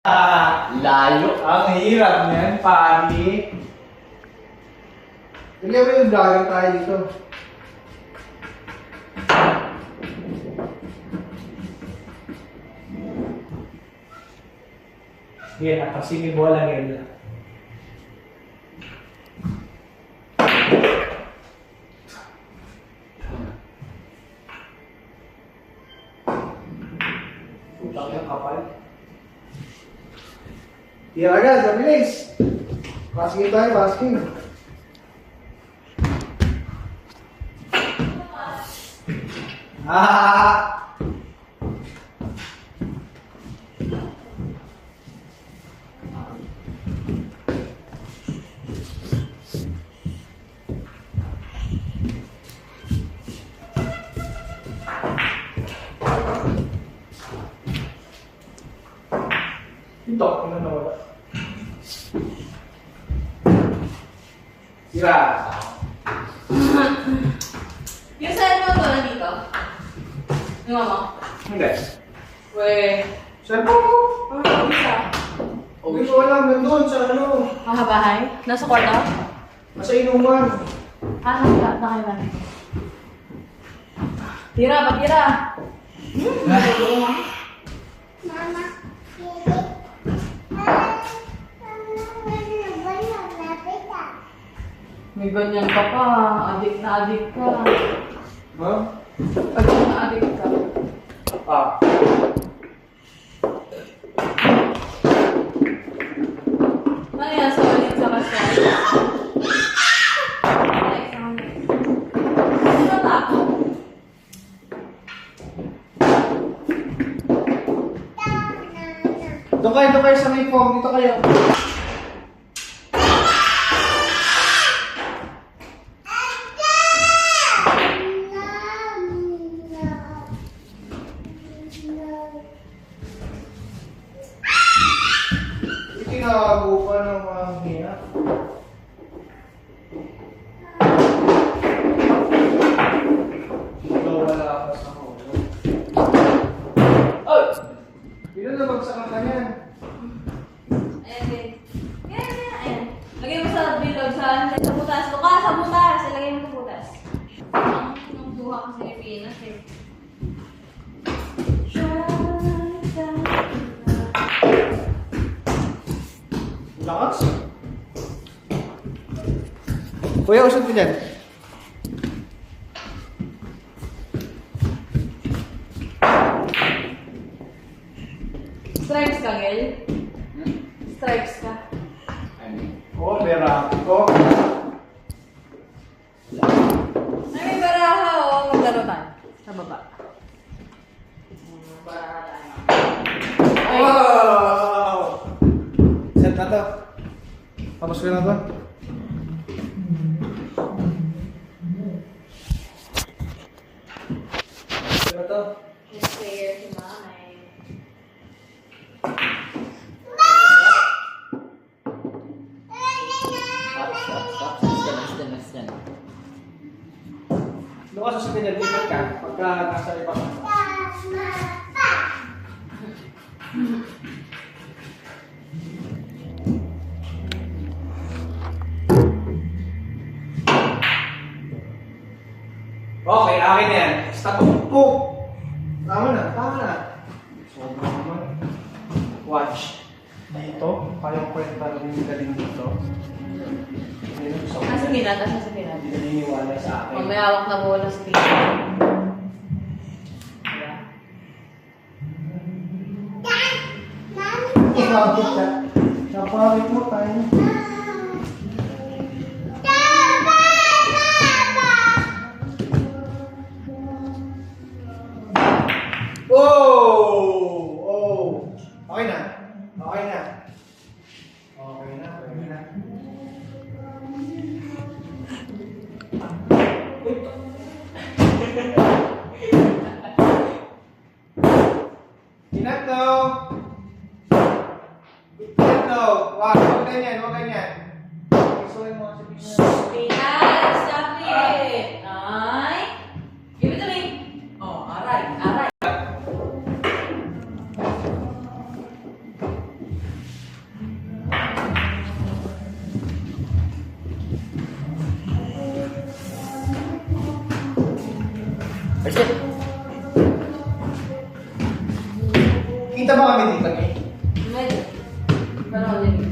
Layo. Ang hirap niyan, pari. Bigyan mo yung vlogger tayo dito. Yan, kasi may bola ngayon. Putang yung kapal. Tira agad, mabilis. Basking tayo, basking. Ito, ano nawala? Tira. Yung cellphone ko nandito. Yung mo? Hindi. Weh. Cellphone ko. Ano isa? Hindi ko alam, nandun sa ano. Makabahay? Nasa kwarto? Nasa inuman. Nakailan. Tira, patira. May ganyan ka pa. Adik na adik ka. Ha? Adik na adik ka. Ano yan? Sa ulit sa kasya? Ano tako? Doon kayo sa may form. Dito kayo. Itinago pa ng mga hina. Ito wala pa sa ulo. Oh! Dito na bagsakan ka niyan. Ayan, din. Ayan. Lagay mo sa bilog, sa butas. Tuka sa butas. Ilagay mo sa butas. Ang buha kasi ni Pinas eh. Lakas. Kuya, usap ko dyan. Stripes ka, Gel? Stripes ka. Oo, pera ko. Ay, may baraha o maglaro tayo. Sa baba. Baraha tayo. Ay! Wow! Set na to. Tapos ko na to. Set na to. Let's player si Mamay. Stop. Stand. Doon ka sa sabihin, lipat ka. Pagka nasa iba ka. Okay, akin na yan. Stop. Tama na. Sobrang naman. Watch. Dito, kayang kwenta rin yung galing dito. Nasa pinat, nasa pinat. Hindi naniniwala sa akin. May hawak na bola sa pinat. Bakit ka? Naparit mo tayo. Oh! Okay na. Inato! Wag ganyan. Isuhin mo kasi bigyan. Pinat, stop it! Ay! Give it to me! Oh, aray. First step. Kita ba kami dito, eh? Medyo. Pero ulit.